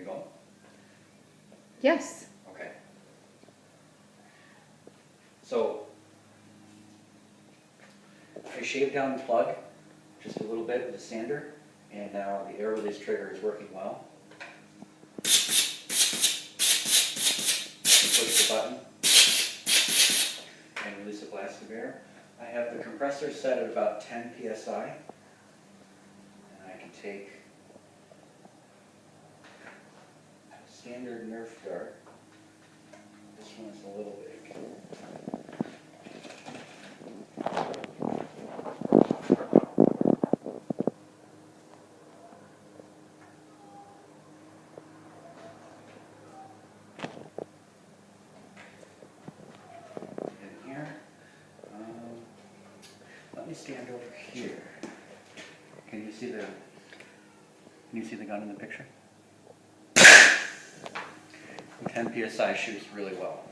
you go. Yes. Okay. So I shaved down the plug just a little bit with a sander, and now the air release trigger is working well. Push the button and release a blast of air. I have the compressor set at about 10 psi, and I can take a standard Nerf dart. This one is a little big. Let me stand over here. Can you see the gun in the picture? 10 psi shoots really well.